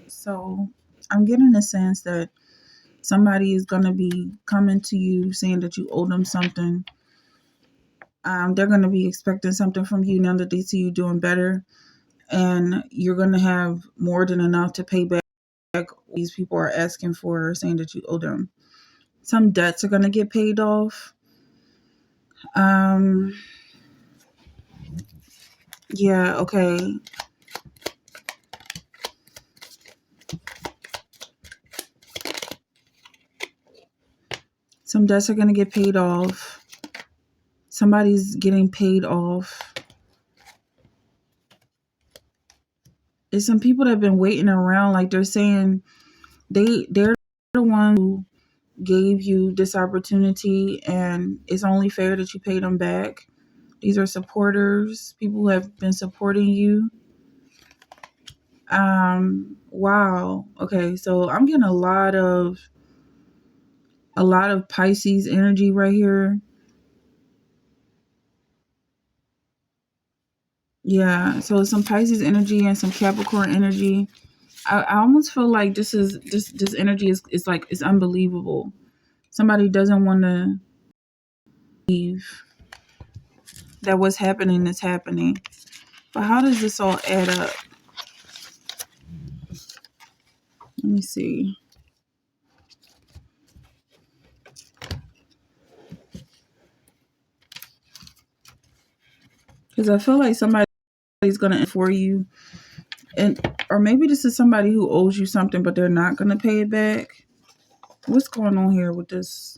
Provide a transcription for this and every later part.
So I'm getting the sense that somebody is going to be coming to you saying that you owe them something. They're going to be expecting something from you now that they see you doing better, and you're going to have more than enough to pay back what these people are asking for, saying that you owe them. Some debts are going to get paid off. Um, yeah, okay. Some debts are going to get paid off. Somebody's getting paid off. There's some people that have been waiting around, like they're saying they're the one who gave you this opportunity, and it's only fair that you pay them back. These are supporters, people who have been supporting you. Wow. Okay, so I'm getting a lot of Pisces energy right here. Yeah, so some Pisces energy and some Capricorn energy. I almost feel like this energy is like it's unbelievable. Somebody doesn't want to believe that what's happening is happening. But how does this all add up? Let me see. Because I feel like somebody's gonna for you, and or maybe this is somebody who owes you something, but they're not gonna pay it back. What's going on here with this?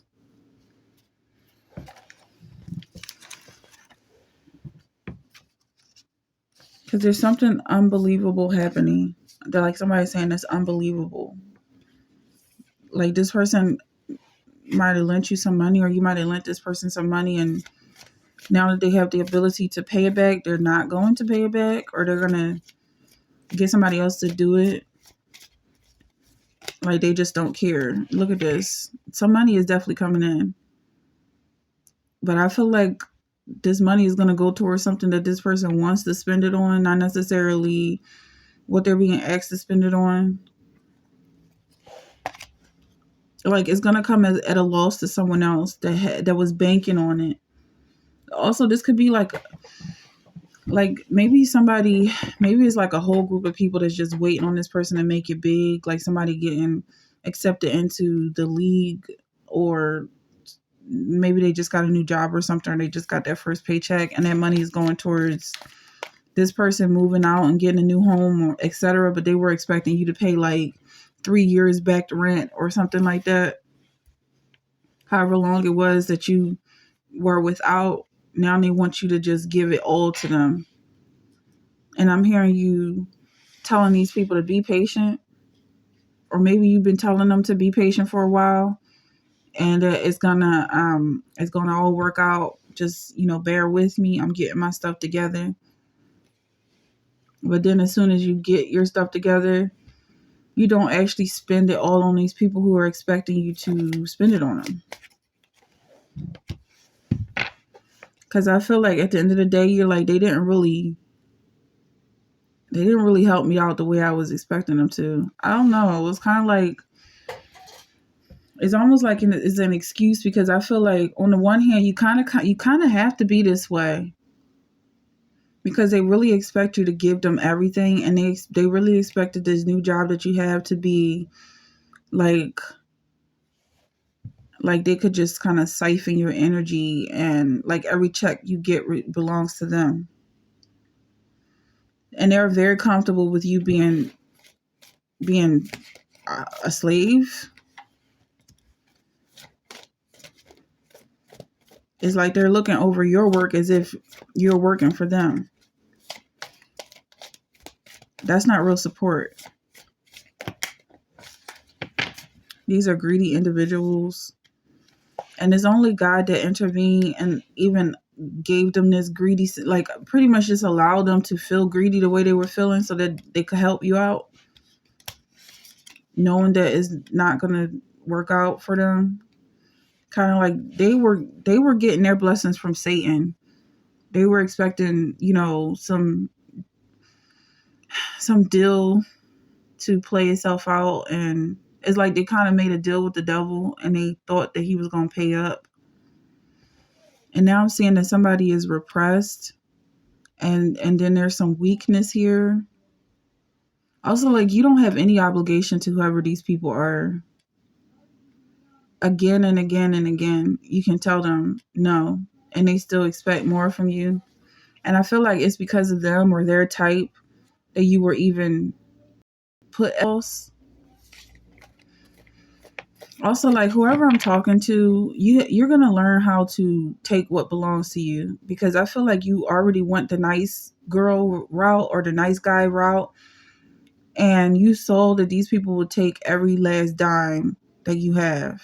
Because there's something unbelievable happening. That like somebody's saying that's unbelievable. Like this person might have lent you some money, or you might have lent this person some money, and now that they have the ability to pay it back, they're not going to pay it back, or they're gonna get somebody else to do it. Like they just don't care. Look at this. Some money is definitely coming in, but I feel like this money is going to go towards something that this person wants to spend it on, not necessarily what they're being asked to spend it on. Like it's going to come at a loss to someone else that was banking on it. Also, this could be like maybe it's like a whole group of people that's just waiting on this person to make it big, like somebody getting accepted into the league, or maybe they just got a new job or something, or they just got their first paycheck, and that money is going towards this person moving out and getting a new home, or etc. But they were expecting you to pay like 3 years back to rent or something like that. However long it was that you were without, now they want you to just give it all to them. And I'm hearing you telling these people to be patient, or maybe you've been telling them to be patient for a while, and it's gonna all work out. Just bear with me. I'm getting my stuff together. But then as soon as you get your stuff together, you don't actually spend it all on these people who are expecting you to spend it on them. Because I feel like at the end of the day, you're like, they didn't really help me out the way I was expecting them to. I don't know. It was kind of like, it's almost like it's an excuse, because I feel like on the one hand, you kind of have to be this way, because they really expect you to give them everything, and they really expected this new job that you have to be like they could just kind of siphon your energy, and like every check you get belongs to them, and they're very comfortable with you being a slave. It's like they're looking over your work as if you're working for them. That's not real support. These are greedy individuals, and it's only God that intervened and even gave them this greedy, like pretty much just allowed them to feel greedy the way they were feeling, so that they could help you out, knowing that it's not gonna work out for them. Kind of like they were getting their blessings from Satan. They were expecting, some deal to play itself out, and it's like they kind of made a deal with the devil and they thought that he was going to pay up. And now I'm seeing that somebody is repressed, and then there's some weakness here. Also, like, you don't have any obligation to whoever these people are. Again and again and again, you can tell them no, and they still expect more from you. And I feel like it's because of them or their type that you were even put else. Also, like, whoever I'm talking to, you're going to learn how to take what belongs to you, because I feel like you already went the nice girl route or the nice guy route, and you saw that these people will take every last dime that you have.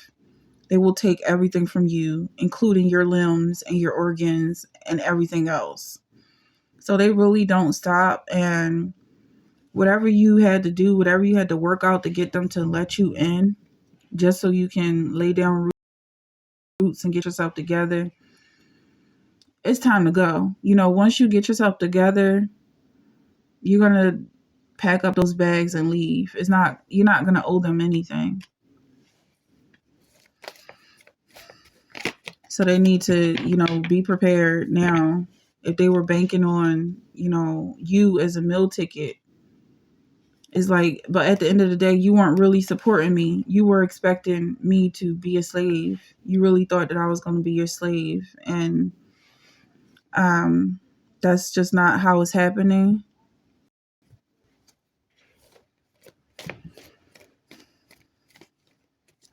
They will take everything from you, including your limbs and your organs and everything else. So they really don't stop. And whatever you had to do, whatever you had to work out to get them to let you in, just so you can lay down roots and get yourself together, it's time to go. Once you get yourself together, you're going to pack up those bags and leave. You're not going to owe them anything. So they need to, be prepared now. If they were banking on, you as a meal ticket, it's like, but at the end of the day, you weren't really supporting me. You were expecting me to be a slave. You really thought that I was going to be your slave. And that's just not how it's happening.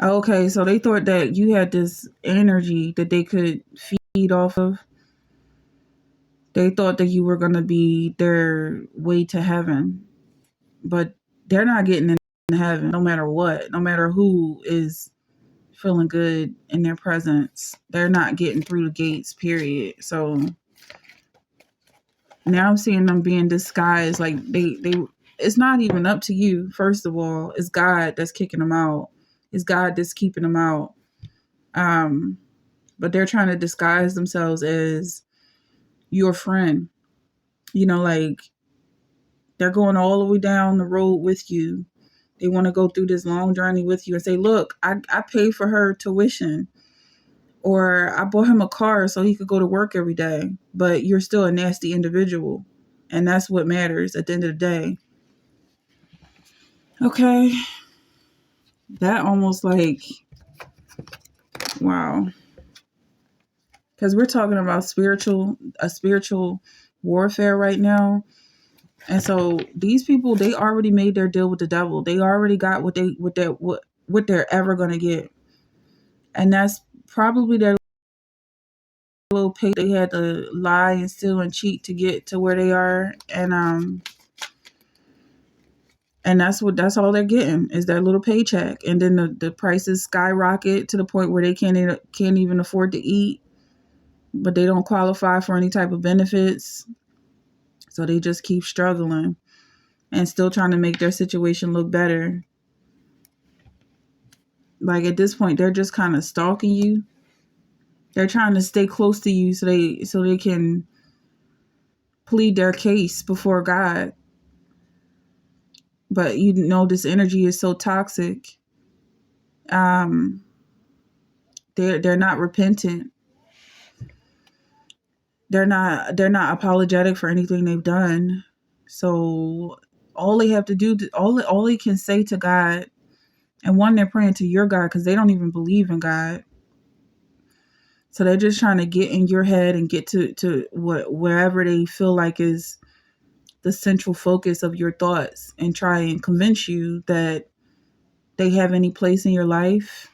Okay, so they thought that you had this energy that they could feed off of. They thought that you were going to be their way to heaven, but they're not getting in heaven no matter what. No matter who is feeling good in their presence, they're not getting through the gates, period. So now I'm seeing them being disguised. Like they it's not even up to you. First of all, it's God that's kicking them out. It's God that's keeping them out. But they're trying to disguise themselves as your friend. Like, they're going all the way down the road with you. They want to go through this long journey with you and say, look, I paid for her tuition, or I bought him a car so he could go to work every day, but you're still a nasty individual. And that's what matters at the end of the day. Okay. That almost like, wow. Because we're talking about spiritual warfare right now. And so these people, they already made their deal with the devil. They already got what they're ever going to get. And that's probably their little pay. They had to lie and steal and cheat to get to where they are. And that's all they're getting is that little paycheck. And then the prices skyrocket to the point where they can't even afford to eat, but they don't qualify for any type of benefits. So they just keep struggling and still trying to make their situation look better. Like, at this point, they're just kind of stalking you. They're trying to stay close to you so they can plead their case before God. But this energy is so toxic. They're not repentant. They're not apologetic for anything they've done. So all they have to do, all they can say to God, and one, they're praying to your God because they don't even believe in God. So they're just trying to get in your head and get to wherever they feel like is the central focus of your thoughts, and try and convince you that they have any place in your life.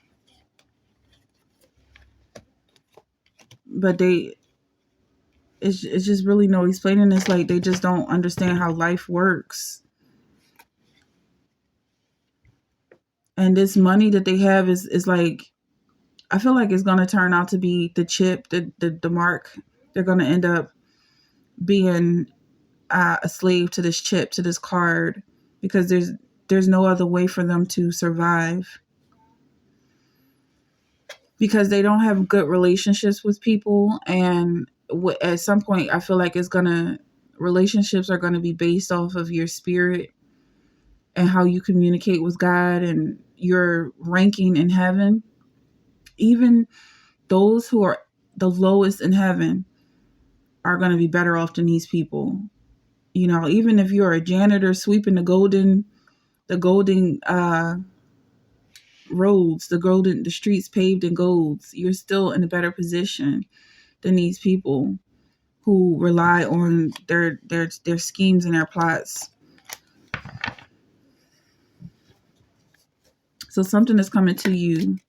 But it's just really no explaining this. Like, they just don't understand how life works. And this money that they have is like, I feel like it's going to turn out to be the chip, the mark. They're going to end up being a slave to this chip, to this card, because there's no other way for them to survive. Because they don't have good relationships with people. And at some point, I feel like relationships are going to be based off of your spirit and how you communicate with God and your ranking in heaven. Even those who are the lowest in heaven are going to be better off than these people. You know, even if you're a janitor sweeping the golden roads, the streets paved in golds, you're still in a better position than these people who rely on their schemes and their plots. So something is coming to you,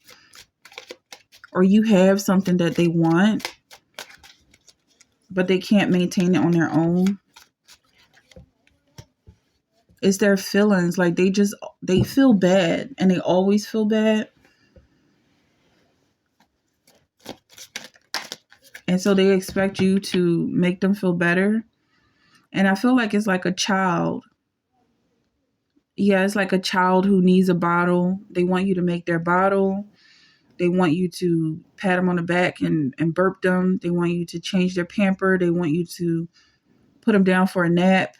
or you have something that they want, but they can't maintain it on their own. It's their feelings. Like they feel bad, and they always feel bad. And so they expect you to make them feel better. And I feel like it's like a child. Yeah, it's like a child who needs a bottle. They want you to make their bottle. They want you to pat them on the back and burp them. They want you to change their pamper. They want you to put them down for a nap,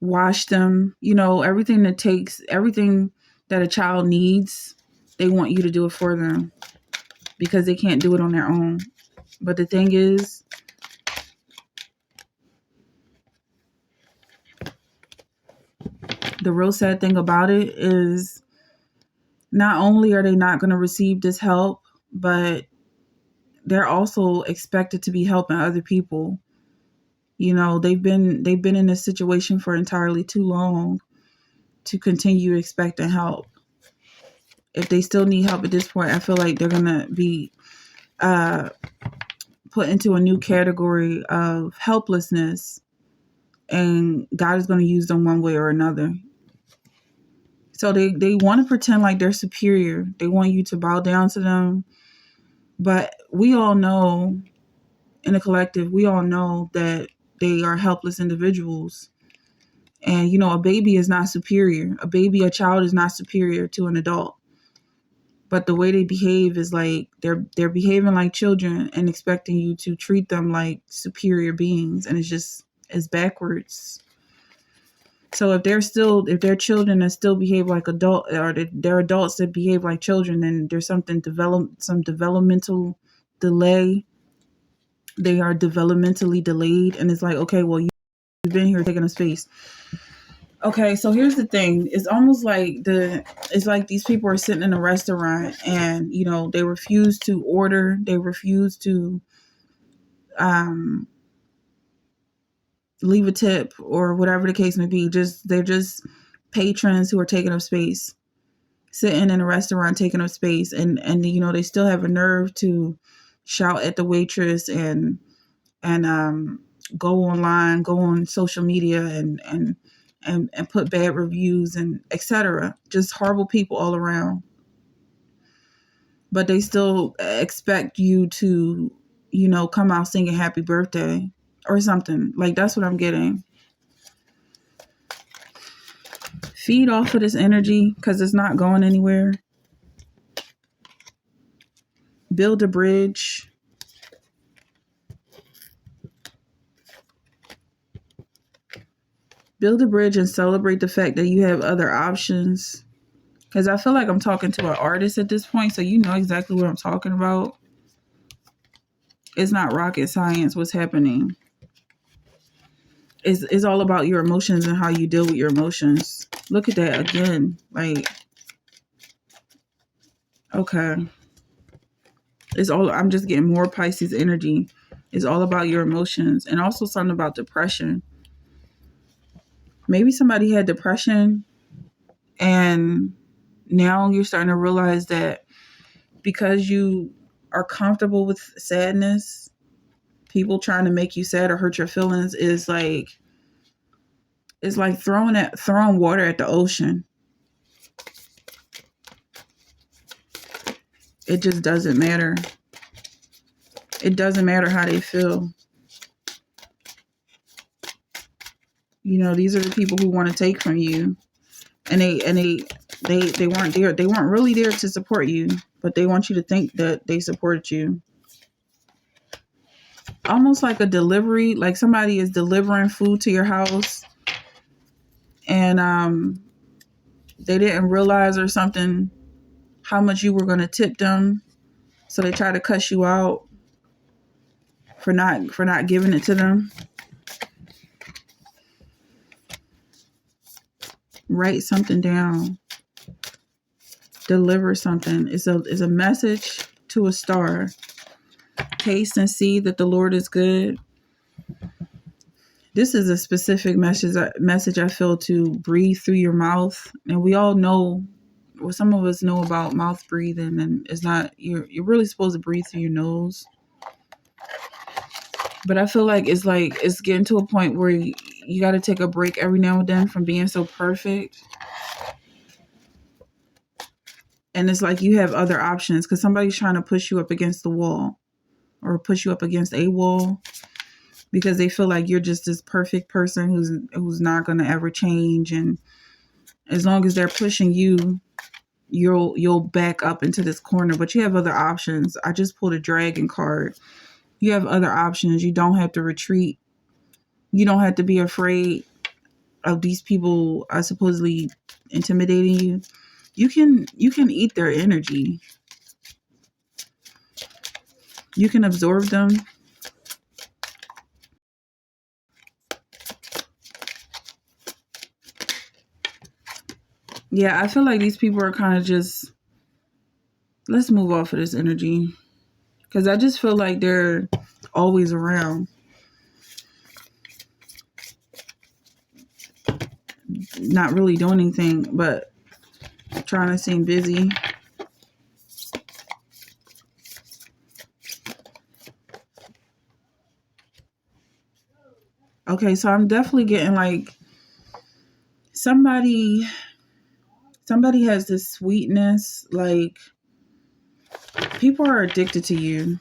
wash them. You know, everything that a child needs, they want you to do it for them because they can't do it on their own. But the thing is, the real sad thing about it is not only are they not going to receive this help, but they're also expected to be helping other people. You know, they've been in this situation for entirely too long to continue expecting help. If they still need help at this point, I feel like they're going to be put into a new category of helplessness, and God is going to use them one way or another. So they want to pretend like they're superior. They want you to bow down to them. But we all know, in the collective, we all know that they are helpless individuals. And, you know, a baby is not superior. A child is not superior to an adult. But the way they behave is like they're behaving like children and expecting you to treat them like superior beings. And it's backwards. So if their children that still behave like adult, or they're adults that behave like children, then there's some developmental delay. They are developmentally delayed, and it's like, okay, well, you've been here taking up space. Okay, so here's the thing: it's almost like it's like these people are sitting in a restaurant, and you know they refuse to order, they refuse to leave a tip or whatever the case may be. They're just patrons who are taking up space, sitting in a restaurant taking up space, and you know they still have a nerve to shout at the waitress and go online, go on social media and put bad reviews and etc. Just horrible people all around. But they still expect you to, you know, come out singing happy birthday or something. Like, that's what I'm getting. Feed off of this energy because it's not going anywhere. Build a bridge. Build a bridge and celebrate the fact that you have other options. Because I feel like I'm talking to an artist at this point, so you know exactly what I'm talking about. It's not rocket science what's happening. It's all about your emotions and how you deal with your emotions. Look at that again. Like, okay. I'm just getting more Pisces energy. It's all about your emotions, and also something about depression. Maybe somebody had depression, and now you're starting to realize that because you are comfortable with sadness, people trying to make you sad or hurt your feelings is like, it's like throwing water at the ocean. It just doesn't matter. It doesn't matter how they feel. You know, these are the people who want to take from you, and they weren't there. They weren't really there to support you, but they want you to think that they supported you. Almost like a delivery, like somebody is delivering food to your house, and they didn't realize or something how much you were going to tip them, so they try to cuss you out for not giving it to them. Write something down. Deliver something. It's a message to a star. Taste and see that the Lord is good. This is a specific message I feel to breathe through your mouth. And we all know, well, some of us know about mouth breathing, and it's not, you're really supposed to breathe through your nose. But I feel like it's getting to a point where you got to take a break every now and then from being so perfect. And it's like you have other options because somebody's trying to push you up against the wall or push you up against a wall because they feel like you're just this perfect person who's not going to ever change. And as long as they're pushing you, you'll back up into this corner. But you have other options. I just pulled a dragon card. You have other options. You don't have to retreat. You don't have to be afraid of these people supposedly intimidating you. You can eat their energy. You can absorb them. Yeah, I feel like these people are kind of just, let's move off of this energy. Because I just feel like they're always around. Not really doing anything, but trying to seem busy. Okay, so I'm definitely getting like somebody has this sweetness, like people are addicted to you,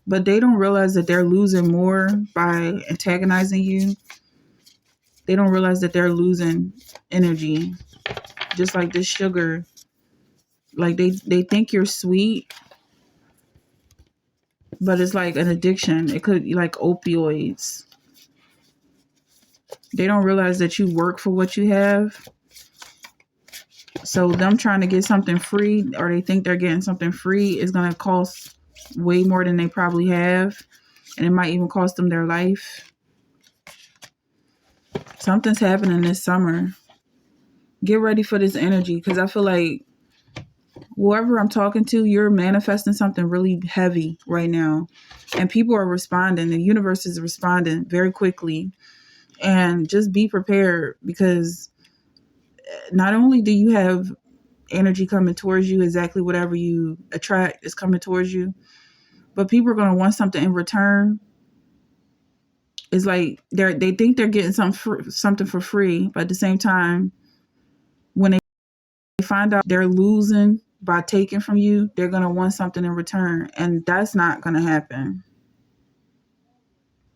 but they don't realize that they're losing more by antagonizing you. They don't realize that they're losing energy. Just like this sugar. Like they think you're sweet, but it's like an addiction. It could be like opioids. They don't realize that you work for what you have. So them trying to get something free, or they think they're getting something free, is going to cost way more than they probably have. And it might even cost them their life. Something's happening this summer. Get ready for this energy, because I feel like whoever I'm talking to, you're manifesting something really heavy right now. And people are responding. The universe is responding very quickly. And just be prepared, because not only do you have energy coming towards you, exactly whatever you attract is coming towards you, but people are going to want something in return. It's like they think they're getting something for free, but at the same time, when they find out they're losing by taking from you, they're going to want something in return, and that's not going to happen.